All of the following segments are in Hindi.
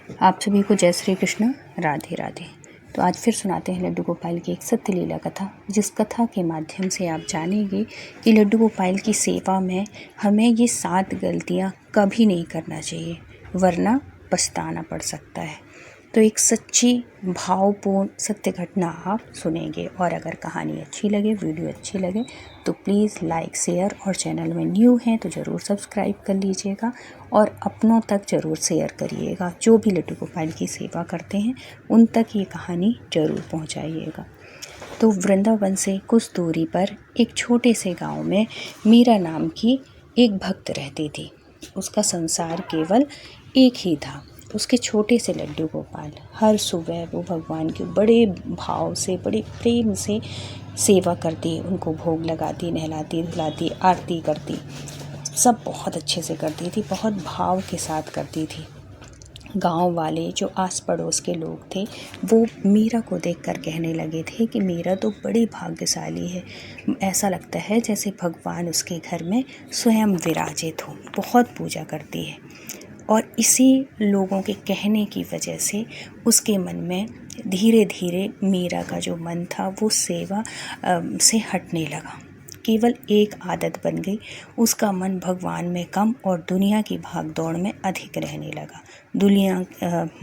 आप सभी को जय श्री कृष्ण, राधे राधे। तो आज फिर सुनाते हैं लड्डू गोपाल की एक सत्य लीला कथा, जिस कथा के माध्यम से आप जानेंगे कि लड्डू गोपाल की सेवा में हमें ये 7 गलतियां कभी नहीं करना चाहिए, वरना पछताना पड़ सकता है। तो एक सच्ची भावपूर्ण सत्य घटना आप सुनेंगे। और अगर कहानी अच्छी लगे, वीडियो अच्छी लगे तो प्लीज़ लाइक, शेयर, और चैनल में न्यू हैं तो ज़रूर सब्सक्राइब कर लीजिएगा और अपनों तक ज़रूर शेयर करिएगा। जो भी लड्डू गोपाल की सेवा करते हैं उन तक ये कहानी ज़रूर पहुंचाइएगा। तो वृंदावन से कुछ दूरी पर एक छोटे से गांव में मीरा नाम की एक भक्त रहती थी। उसका संसार केवल एक ही था, उसके छोटे से लड्डू गोपाल। हर सुबह वो भगवान के बड़े भाव से, बड़े प्रेम से सेवा करती, उनको भोग लगाती, नहलाती धुलाती, आरती करती, सब बहुत अच्छे से करती थी, बहुत भाव के साथ करती थी। गांव वाले जो आस पड़ोस के लोग थे वो मीरा को देखकर कहने लगे थे कि मीरा तो बड़ी भाग्यशाली है, ऐसा लगता है जैसे भगवान उसके घर में स्वयं विराजित हो, बहुत पूजा करती है। और इसी लोगों के कहने की वजह से उसके मन में धीरे धीरे मीरा का जो मन था वो सेवा से हटने लगा। केवल एक आदत बन गई, उसका मन भगवान में कम और दुनिया की भागदौड़ में अधिक रहने लगा। दुनिया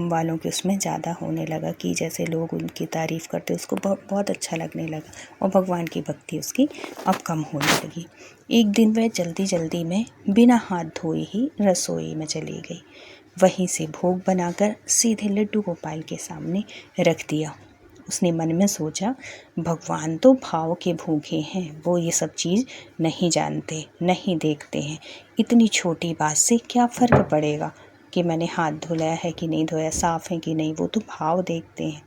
वालों के उसमें ज़्यादा होने लगा कि जैसे लोग उनकी तारीफ़ करते, उसको बहुत अच्छा लगने लगा और भगवान की भक्ति उसकी अब कम होने लगी। एक दिन वह जल्दी जल्दी में बिना हाथ धोए ही रसोई में चली गई। वहीं से भोग बनाकर सीधे लड्डू गोपाल के सामने रख दिया। उसने मन में सोचा, भगवान तो भाव के भूखे हैं, वो ये सब चीज़ नहीं जानते, नहीं देखते हैं। इतनी छोटी बात से क्या फ़र्क पड़ेगा कि मैंने हाथ धोया है कि नहीं धोया, साफ़ है कि नहीं, वो तो भाव देखते हैं।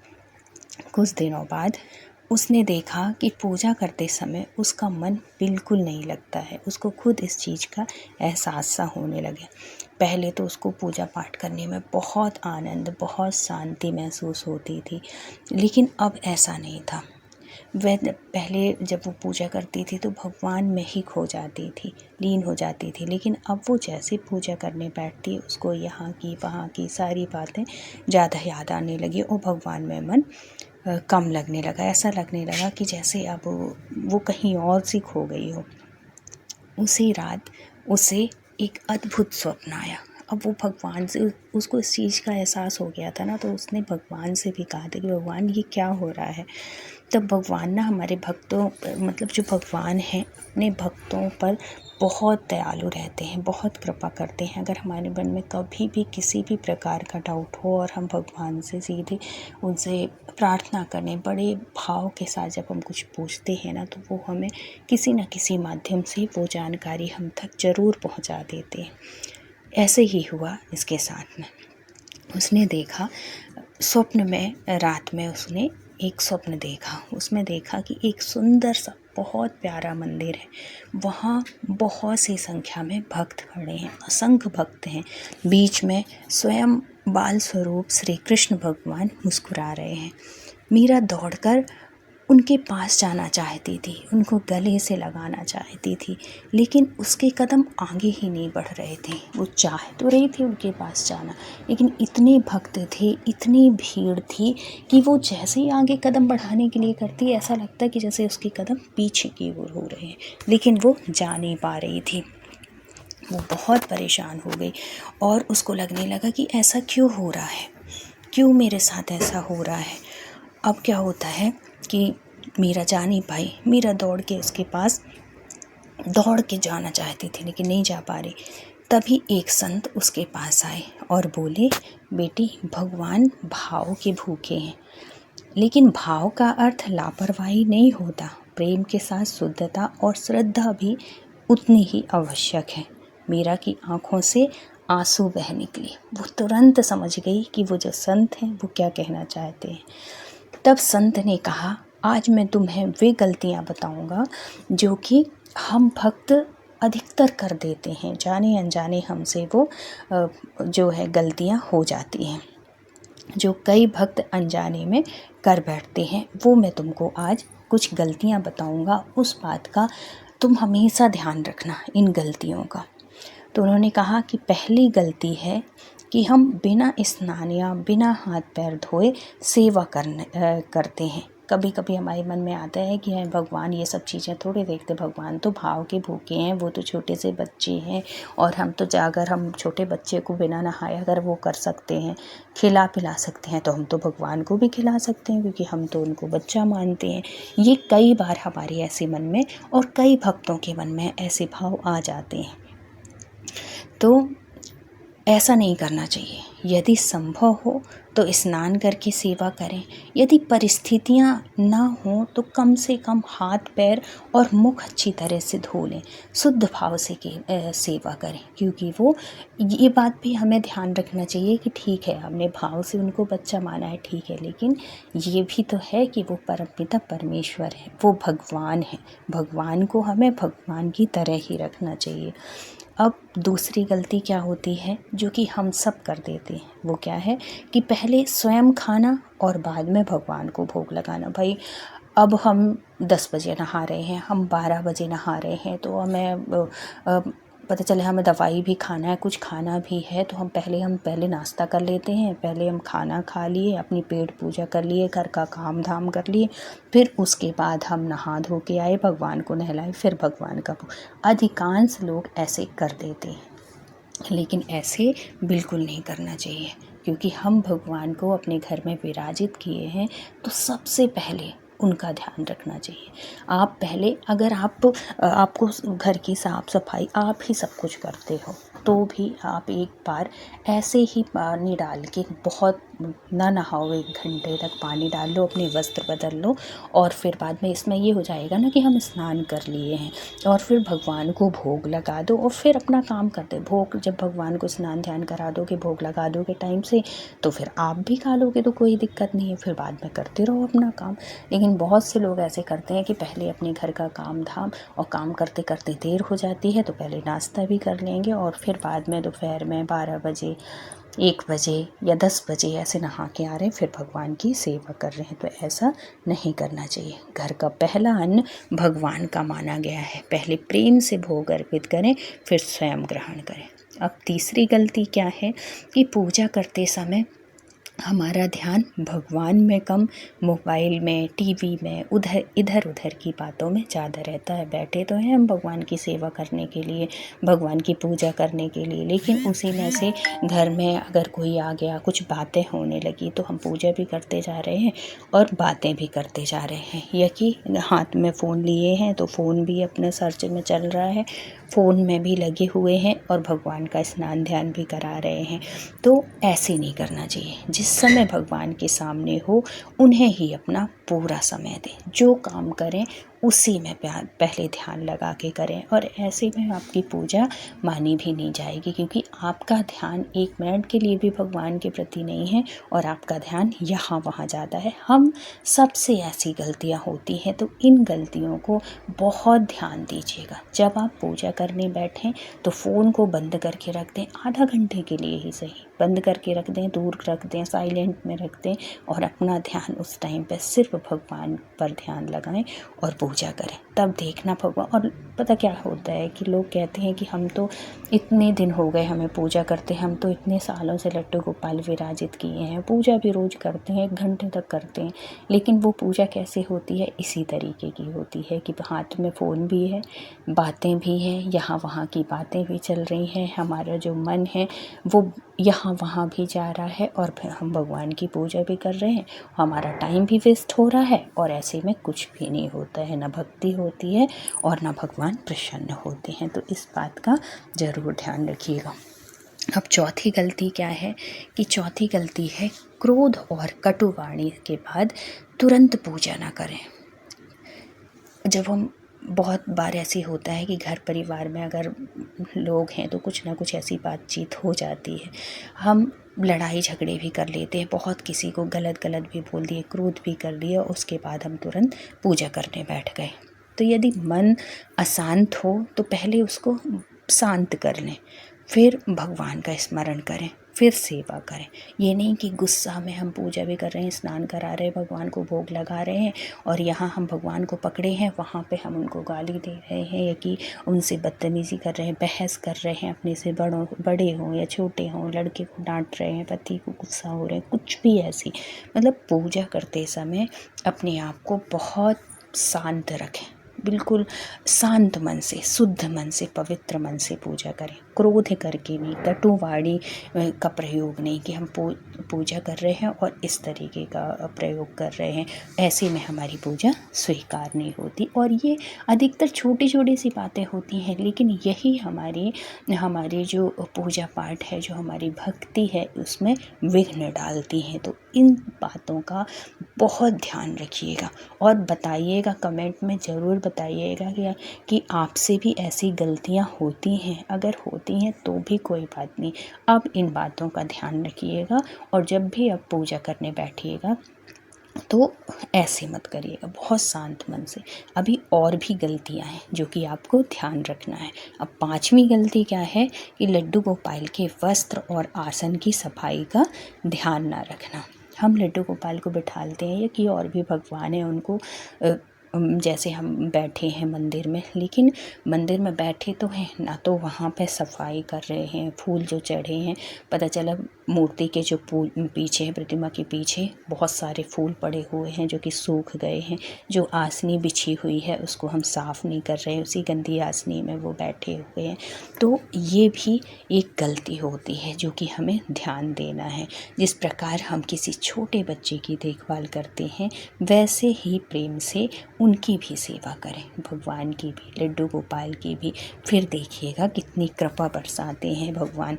कुछ दिनों बाद उसने देखा कि पूजा करते समय उसका मन बिल्कुल नहीं लगता है। उसको खुद इस चीज़ का एहसास सा होने लगे। पहले तो उसको पूजा पाठ करने में बहुत आनंद, बहुत शांति महसूस होती थी, लेकिन अब ऐसा नहीं था। वह पहले जब वो पूजा करती थी तो भगवान में ही खो जाती थी, लीन हो जाती थी, लेकिन अब वो जैसे पूजा करने बैठती, उसको यहाँ की वहाँ की सारी बातें ज़्यादा याद आने लगी और भगवान में मन कम लगने लगा। ऐसा लगने लगा कि जैसे अब वो कहीं और सी खो गई हो। उसी रात उसे एक अद्भुत स्वप्न आया। अब वो भगवान से, उसको इस चीज़ का एहसास हो गया था ना, तो उसने भगवान से भी कहा था कि भगवान ये क्या हो रहा है। तब भगवान ना हमारे भक्तों, मतलब जो भगवान हैं अपने भक्तों पर बहुत दयालु रहते हैं, बहुत कृपा करते हैं। अगर हमारे मन में कभी भी किसी भी प्रकार का डाउट हो और हम भगवान से सीधे उनसे प्रार्थना करने, बड़े भाव के साथ जब हम कुछ पूछते हैं ना, तो वो हमें किसी न किसी माध्यम से वो जानकारी हम तक ज़रूर पहुंचा देते हैं। ऐसे ही हुआ इसके साथ में। उसने देखा स्वप्न में, रात में उसने एक स्वप्न देखा। उसमें देखा कि एक सुंदर सा बहुत प्यारा मंदिर है। वहाँ बहुत सी संख्या में भक्त खड़े हैं, असंख्य भक्त हैं। बीच में स्वयं बाल स्वरूप श्री कृष्ण भगवान मुस्कुरा रहे हैं। मीरा दौड़कर उनके पास जाना चाहती थी, उनको गले से लगाना चाहती थी, लेकिन उसके कदम आगे ही नहीं बढ़ रहे थे। वो चाह तो रही थी उनके पास जाना, लेकिन इतने भक्त थे, इतनी भीड़ थी कि वो जैसे ही आगे कदम बढ़ाने के लिए करती, ऐसा लगता कि जैसे उसके कदम पीछे की ओर हो रहे हैं, लेकिन वो जा नहीं पा रही थी। वो बहुत परेशान हो गई और उसको लगने लगा कि ऐसा क्यों हो रहा है, क्यों मेरे साथ ऐसा हो रहा है। अब क्या होता है कि मीरा जा नहीं पाई। मीरा दौड़ के उसके पास दौड़ के जाना चाहती थी, लेकिन नहीं जा पा रही। तभी एक संत उसके पास आए और बोले, बेटी, भगवान भाव के भूखे हैं, लेकिन भाव का अर्थ लापरवाही नहीं होता। प्रेम के साथ शुद्धता और श्रद्धा भी उतनी ही आवश्यक है। मीरा की आंखों से आंसू बह निकले। वो तुरंत समझ गई कि वो जो संत हैं वो क्या कहना चाहते हैं। तब संत ने कहा, आज मैं तुम्हें वे गलतियां बताऊंगा जो कि हम भक्त अधिकतर कर देते हैं, जाने अनजाने हमसे वो जो है गलतियां हो जाती हैं, जो कई भक्त अनजाने में कर बैठते हैं। वो मैं तुमको आज कुछ गलतियां बताऊंगा, उस बात का तुम हमेशा ध्यान रखना, इन गलतियों का। तो उन्होंने कहा कि पहली गलती है कि हम बिना स्नान या बिना हाथ पैर धोए सेवा करते हैं। कभी कभी हमारे मन में आता है कि भगवान ये सब चीज़ें थोड़े देखते, भगवान तो भाव के भूखे हैं, वो तो छोटे से बच्चे हैं, और हम तो अगर हम छोटे बच्चे को बिना नहाए अगर वो कर सकते हैं, खिला पिला सकते हैं, तो हम तो भगवान को भी खिला सकते हैं, क्योंकि हम तो उनको बच्चा मानते हैं। ये कई बार हमारे ऐसे मन में और कई भक्तों के मन में ऐसे भाव आ जाते हैं। तो ऐसा नहीं करना चाहिए। यदि संभव हो तो स्नान करके सेवा करें, यदि परिस्थितियां ना हो तो कम से कम हाथ पैर और मुख अच्छी तरह से धो लें, शुद्ध भाव से सेवा करें, क्योंकि ये बात भी हमें ध्यान रखना चाहिए कि ठीक है हमने भाव से उनको बच्चा माना है, ठीक है, लेकिन ये भी तो है कि वो परमपिता परमेश्वर है, वो भगवान है, भगवान को हमें भगवान की तरह ही रखना चाहिए। अब दूसरी गलती क्या होती है जो कि हम सब कर देते हैं, वो क्या है कि पहले स्वयं खाना और बाद में भगवान को भोग लगाना। भाई अब हम 10 बजे नहा रहे हैं, हम 12 बजे नहा रहे हैं, तो हमें पता चले हमें दवाई भी खाना है, कुछ खाना भी है, तो हम पहले नाश्ता कर लेते हैं, पहले हम खाना खा लिए, अपनी पेट पूजा कर लिए, घर का काम धाम कर लिए, फिर उसके बाद हम नहा धो के आए, भगवान को नहलाए, फिर भगवान का अधिकांश लोग ऐसे कर देते हैं, लेकिन ऐसे बिल्कुल नहीं करना चाहिए, क्योंकि हम भगवान को अपने घर में विराजित किए हैं, तो सबसे पहले उनका ध्यान रखना चाहिए। आप पहले अगर आपको घर की साफ़ सफाई आप ही सब कुछ करते हो, तो भी आप एक बार ऐसे ही पानी डाल के, बहुत ना नहाओ, 1 घंटे तक पानी डाल लो, अपने वस्त्र बदल लो, और फिर बाद में इसमें ये हो जाएगा ना कि हम स्नान कर लिए हैं, और फिर भगवान को भोग लगा दो और फिर अपना काम करते। भोग जब भगवान को स्नान ध्यान करा दोगे, भोग लगा दोगे टाइम से, तो फिर आप भी खा लोगे, तो कोई दिक्कत नहीं है, फिर बाद में करते रहो अपना काम। लेकिन बहुत से लोग ऐसे करते हैं कि पहले अपने घर का काम धाम, और काम करते करते देर हो जाती है, तो पहले नाश्ता भी कर लेंगे, और फिर बाद में दोपहर में 12 बजे 1 बजे या 10 बजे ऐसे नहा के आ रहे हैं, फिर भगवान की सेवा कर रहे हैं। तो ऐसा नहीं करना चाहिए। घर का पहला अन्न भगवान का माना गया है, पहले प्रेम से भोग अर्पित करें, फिर स्वयं ग्रहण करें। अब तीसरी गलती क्या है कि पूजा करते समय हमारा ध्यान भगवान में कम, मोबाइल में, टीवी में, इधर उधर की बातों में ज़्यादा रहता है। बैठे तो हैं हम भगवान की सेवा करने के लिए, भगवान की पूजा करने के लिए, लेकिन उसी में से घर में अगर कोई आ गया, कुछ बातें होने लगी, तो हम पूजा भी करते जा रहे हैं और बातें भी करते जा रहे हैं, या कि हाथ में फ़ोन लिए हैं तो फ़ोन भी अपने सर्च में चल रहा है, फ़ोन में भी लगे हुए हैं और भगवान का स्नान ध्यान भी करा रहे हैं। तो ऐसे नहीं करना चाहिए। जिस समय भगवान के सामने हो उन्हें ही अपना पूरा समय दें, जो काम करें उसी में पहले ध्यान लगा के करें, और ऐसे में आपकी पूजा मानी भी नहीं जाएगी, क्योंकि आपका ध्यान 1 मिनट के लिए भी भगवान के प्रति नहीं है, और आपका ध्यान यहाँ वहाँ ज़्यादा है। हम सबसे ऐसी गलतियाँ होती हैं, तो इन गलतियों को बहुत ध्यान दीजिएगा। जब आप पूजा करने बैठें तो फ़ोन को बंद करके रख दें, आधा घंटे के लिए ही सही, बंद करके रख दें, दूर रख दें, साइलेंट में रख दें, और अपना ध्यान उस टाइम पर सिर्फ भगवान पर ध्यान लगाएं और पूजा करें। तब देखना भगवान। और पता क्या होता है कि लोग कहते हैं कि हम तो इतने दिन हो गए हमें पूजा करते हैं, हम तो इतने सालों से लड्डू गोपाल विराजित किए हैं, पूजा भी रोज़ करते हैं, 1 घंटे तक करते हैं, लेकिन वो पूजा कैसे होती है? इसी तरीके की होती है कि हाथ में फ़ोन भी है, बातें भी हैं, यहाँ वहाँ की बातें भी चल रही हैं, हमारा जो मन है वो यहाँ वहाँ भी जा रहा है, और फिर हम भगवान की पूजा भी कर रहे हैं, हमारा टाइम भी वेस्ट हो रहा है, और ऐसे में कुछ भी नहीं होता है, ना भक्ति होती है और ना भगवान प्रसन्न होते हैं। तो इस बात का ज़रूर ध्यान रखिएगा। अब चौथी गलती क्या है कि चौथी गलती है क्रोध और कटुवाणी के बाद तुरंत पूजा ना करें। जब हम बहुत बार ऐसे होता है कि घर परिवार में अगर लोग हैं तो कुछ ना कुछ ऐसी बातचीत हो जाती है, हम लड़ाई झगड़े भी कर लेते हैं, बहुत किसी को गलत भी बोल दिए, क्रोध भी कर लिया, उसके बाद हम तुरंत पूजा करने बैठ गए। तो यदि मन अशांत हो तो पहले उसको शांत कर लें, फिर भगवान का स्मरण करें, फिर सेवा करें। ये नहीं कि गुस्सा में हम पूजा भी कर रहे हैं, स्नान करा रहे हैं, भगवान को भोग लगा रहे हैं और यहाँ हम भगवान को पकड़े हैं, वहाँ पे हम उनको गाली दे रहे हैं या कि उनसे बदतमीज़ी कर रहे हैं, बहस कर रहे हैं, अपने से बड़े हों या छोटे हों, लड़के को डांट रहे हैं, पति को गुस्सा हो रहे हैं, कुछ भी ऐसी। मतलब पूजा करते समय अपने आप को बहुत शांत रखें, बिल्कुल शांत मन से, शुद्ध मन से, पवित्र मन से पूजा करें। क्रोध करके नहीं, कटुवाणी का प्रयोग नहीं कि हम पूजा कर रहे हैं और इस तरीके का प्रयोग कर रहे हैं, ऐसे में हमारी पूजा स्वीकार नहीं होती। और ये अधिकतर छोटी छोटी सी बातें होती हैं, लेकिन यही हमारी जो पूजा पाठ है, जो हमारी भक्ति है, उसमें विघ्न डालती हैं। तो इन बातों का बहुत ध्यान रखिएगा और बताइएगा, कमेंट में ज़रूर बताइएगा कि आपसे भी ऐसी गलतियां होती हैं। अगर होती हैं तो भी कोई बात नहीं, अब इन बातों का ध्यान रखिएगा और जब भी आप पूजा करने बैठिएगा तो ऐसे मत करिएगा, बहुत शांत मन से। अभी और भी गलतियां हैं जो कि आपको ध्यान रखना है। अब 5वीं गलती क्या है कि लड्डू गोपाल के वस्त्र और आसन की सफाई का ध्यान ना रखना। हम लड्डू गोपाल को बिठालते हैं या कि और भी भगवान हैं उनको जैसे हम बैठे हैं मंदिर में, लेकिन मंदिर में बैठे तो हैं ना, तो वहाँ पे सफाई कर रहे हैं, फूल जो चढ़े हैं, पता चला मूर्ति के जो पीछे, प्रतिमा के पीछे बहुत सारे फूल पड़े हुए हैं जो कि सूख गए हैं। जो आसनी बिछी हुई है उसको हम साफ़ नहीं कर रहे हैं, उसी गंदी आसनी में वो बैठे हुए हैं। तो ये भी एक गलती होती है जो कि हमें ध्यान देना है। जिस प्रकार हम किसी छोटे बच्चे की देखभाल करते हैं, वैसे ही प्रेम से उनकी भी सेवा करें, भगवान की भी, लड्डू गोपाल की भी। फिर देखिएगा कितनी कृपा बरसाते हैं भगवान।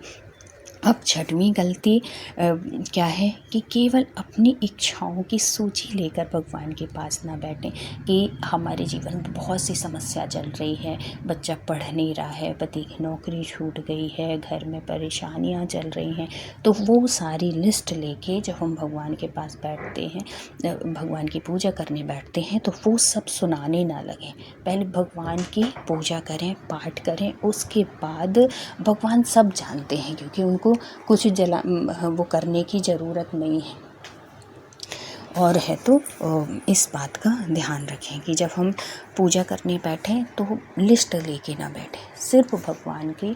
अब 6वीं गलती क्या है कि केवल अपनी इच्छाओं की सूची लेकर भगवान के पास ना बैठें कि हमारे जीवन में बहुत सी समस्या चल रही है, बच्चा पढ़ नहीं रहा है, पति की नौकरी छूट गई है, घर में परेशानियां चल रही हैं। तो वो सारी लिस्ट लेके जब हम भगवान के पास बैठते हैं, भगवान की पूजा करने बैठते हैं, तो वो सब सुनाने ना लगें। पहले भगवान की पूजा करें, पाठ करें, उसके बाद भगवान सब जानते हैं क्योंकि उनको कुछ वो करने की ज़रूरत नहीं है। और है तो इस बात का ध्यान रखें कि जब हम पूजा करने बैठें तो लिस्ट लेके ना बैठें, सिर्फ भगवान की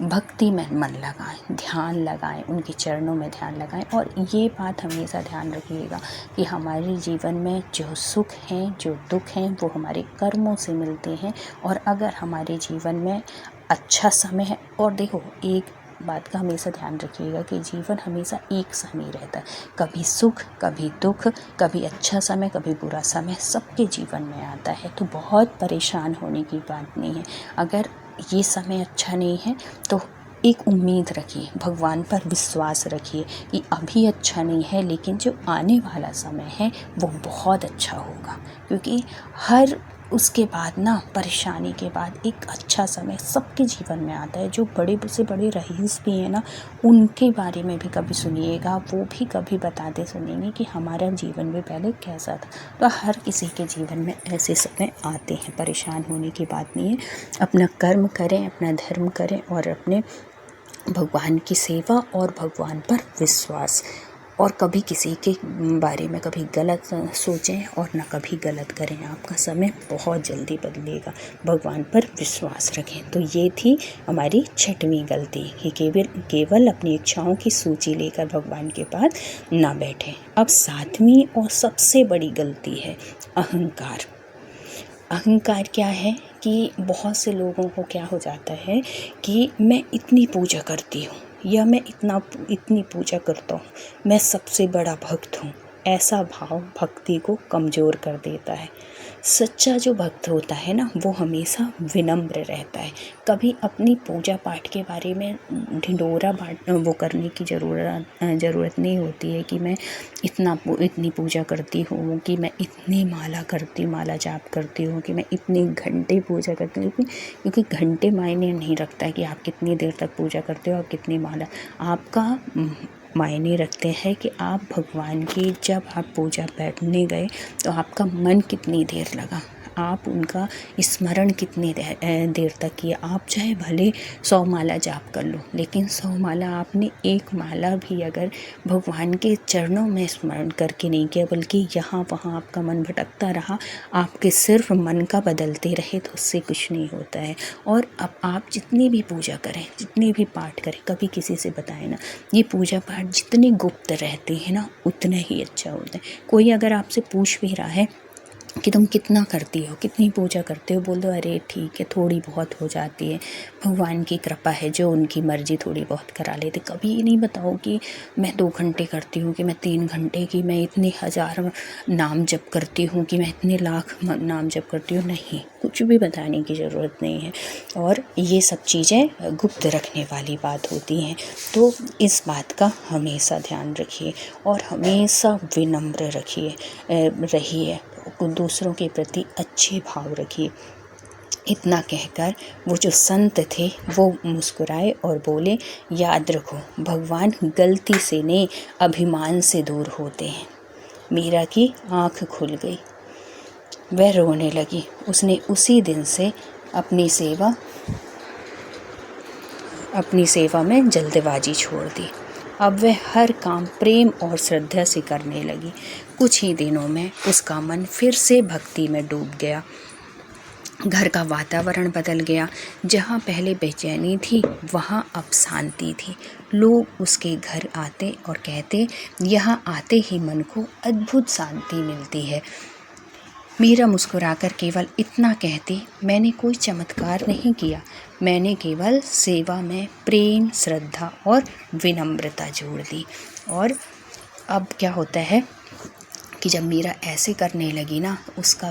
भक्ति में मन लगाएं, ध्यान लगाएं, उनके चरणों में ध्यान लगाएं। और ये बात हमेशा ध्यान रखिएगा कि हमारे जीवन में जो सुख हैं, जो दुख हैं, वो हमारे कर्मों से मिलते हैं। और अगर हमारे जीवन में अच्छा समय है, और देखो एक बात का हमेशा ध्यान रखिएगा कि जीवन हमेशा एक सा नहीं रहता, कभी सुख, कभी दुख, कभी अच्छा समय, कभी बुरा समय, सबके जीवन में आता है। तो बहुत परेशान होने की बात नहीं है। अगर ये समय अच्छा नहीं है तो एक उम्मीद रखिए, भगवान पर विश्वास रखिए कि अभी अच्छा नहीं है, लेकिन जो आने वाला समय है वो बहुत अच्छा होगा। क्योंकि हर उसके बाद ना, परेशानी के बाद एक अच्छा समय सबके जीवन में आता है। जो बड़े से बड़े रईस भी हैं ना, उनके बारे में भी कभी सुनिएगा, वो भी कभी बताते सुनेंगे कि हमारा जीवन में पहले कैसा था। तो हर किसी के जीवन में ऐसे समय आते हैं, परेशान होने की बात नहीं है। अपना कर्म करें, अपना धर्म करें और अपने भगवान की सेवा और भगवान पर विश्वास, और कभी किसी के बारे में कभी गलत सोचें और ना कभी गलत करें। आपका समय बहुत जल्दी बदलेगा, भगवान पर विश्वास रखें। तो ये थी हमारी 6वीं गलती कि केवल अपनी इच्छाओं की सूची लेकर भगवान के पास ना बैठें। अब 7वीं और सबसे बड़ी गलती है अहंकार। अहंकार क्या है कि बहुत से लोगों को क्या हो जाता है कि मैं इतनी पूजा करती हूँ या मैं इतनी पूजा करता हूँ, मैं सबसे बड़ा भक्त हूँ। ऐसा भाव भक्ति को कमज़ोर कर देता है। सच्चा जो भक्त होता है ना, वो हमेशा विनम्र रहता है। कभी अपनी पूजा पाठ के बारे में ढिंढोरा वो करने की ज़रूरत नहीं होती है कि मैं इतनी पूजा करती हूँ, कि मैं इतनी माला जाप करती हूँ, कि मैं इतने घंटे पूजा करती हूँ। क्योंकि घंटे मायने नहीं रखता है कि आप कितनी देर तक पूजा करते हो और कितनी माला। आपका मायने रखते हैं कि आप भगवान की, जब आप पूजा बैठने गए तो आपका मन कितनी देर लगा, आप उनका स्मरण कितनी देर तक किए। आप चाहे भले 100 माला जाप कर लो, लेकिन 100 माला आपने एक माला भी अगर भगवान के चरणों में स्मरण करके नहीं किया, बल्कि यहाँ वहाँ आपका मन भटकता रहा, आपके सिर्फ मन का बदलते रहे, तो उससे कुछ नहीं होता है। और अब आप जितनी भी पूजा करें, जितने भी पाठ करें, कभी किसी से बताएं ना, ये पूजा पाठ जितने गुप्त रहते हैं ना, उतना ही अच्छा होता है। कोई अगर आपसे पूछ भी रहा है कि तुम कितना करती हो, कितनी पूजा करते हो, बोल दो अरे ठीक है, थोड़ी बहुत हो जाती है, भगवान की कृपा है, जो उनकी मर्जी थोड़ी बहुत करा लेते। कभी ये नहीं बताओ कि मैं 2 घंटे करती हूँ, कि मैं 3 घंटे की, मैं इतने 1000 नाम जप करती हूँ, कि मैं इतने लाख नाम जप करती हूँ। नहीं, कुछ भी बताने की ज़रूरत नहीं है। और ये सब चीज़ें गुप्त रखने वाली बात होती हैं। तो इस बात का हमेशा ध्यान रखिए और हमेशा विनम्र रहिए, दूसरों के प्रति अच्छे भाव रखिए। इतना कहकर वो जो संत थे वो मुस्कुराए और बोले, याद रखो, भगवान गलती से नहीं, अभिमान से दूर होते हैं। मीरा की आंख खुल गई, वह रोने लगी। उसने उसी दिन से अपनी सेवा में जल्दबाजी छोड़ दी। अब वह हर काम प्रेम और श्रद्धा से करने लगी। कुछ ही दिनों में उसका मन फिर से भक्ति में डूब गया। घर का वातावरण बदल गया। जहाँ पहले बेचैनी थी, वहाँ अब शांति थी। लोग उसके घर आते और कहते, यहाँ आते ही मन को अद्भुत शांति मिलती है। मीरा मुस्कुराकर केवल इतना कहती, मैंने कोई चमत्कार नहीं किया, मैंने केवल सेवा में प्रेम, श्रद्धा और विनम्रता जोड़ दी। और अब क्या होता है कि जब मीरा ऐसे करने लगी ना, उसका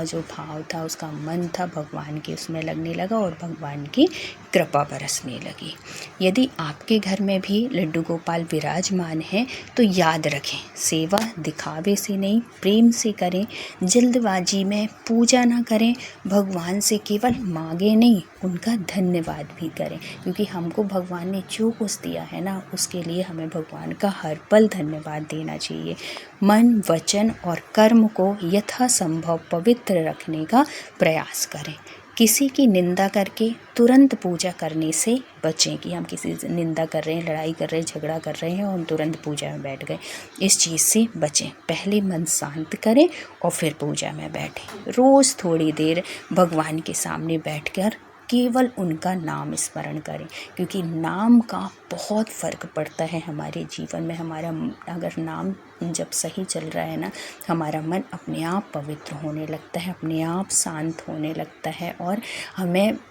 जो भाव था, उसका मन था, भगवान के उसमें लगने लगा और भगवान की कृपा बरसने लगी। यदि आपके घर में भी लड्डू गोपाल विराजमान हैं तो याद रखें, सेवा दिखावे से नहीं, प्रेम से करें। जल्दबाजी में पूजा ना करें। भगवान से केवल मांगे नहीं, उनका धन्यवाद भी करें, क्योंकि हमको भगवान ने जो कुछ दिया है ना, उसके लिए हमें भगवान का हर पल धन्यवाद देना चाहिए। मन, वचन और कर्म को यथासंभव पवित्र रखने का प्रयास करें। किसी की निंदा करके तुरंत पूजा करने से बचें, कि हम किसी से निंदा कर रहे हैं, लड़ाई कर रहे हैं, झगड़ा कर रहे हैं और तुरंत पूजा में बैठ गए, इस चीज़ से बचें। पहले मन शांत करें और फिर पूजा में बैठें। रोज़ थोड़ी देर भगवान के सामने बैठकर केवल उनका नाम स्मरण करें, क्योंकि नाम का बहुत फ़र्क पड़ता है हमारे जीवन में। हमारा अगर नाम जब सही चल रहा है ना, हमारा मन अपने आप पवित्र होने लगता है, अपने आप शांत होने लगता है और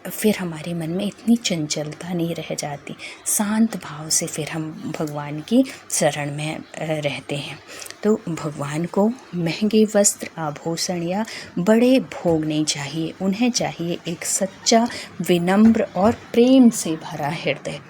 फिर हमारे मन में इतनी चंचलता नहीं रह जाती। शांत भाव से फिर हम भगवान की शरण में रहते हैं। तो भगवान को महंगे वस्त्र, आभूषण या बड़े भोग नहीं चाहिए। उन्हें चाहिए एक सच्चा, विनम्र और प्रेम से भरा हृदय।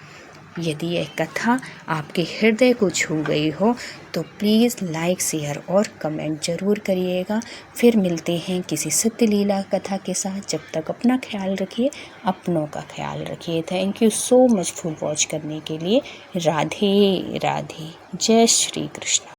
यदि यह कथा आपके हृदय को छू गई हो तो प्लीज़ लाइक, शेयर और कमेंट ज़रूर करिएगा। फिर मिलते हैं किसी सत्य लीला कथा के साथ। जब तक अपना ख्याल रखिए, अपनों का ख्याल रखिए। Thank you so much for watch करने के लिए। राधे राधे। जय श्री कृष्ण।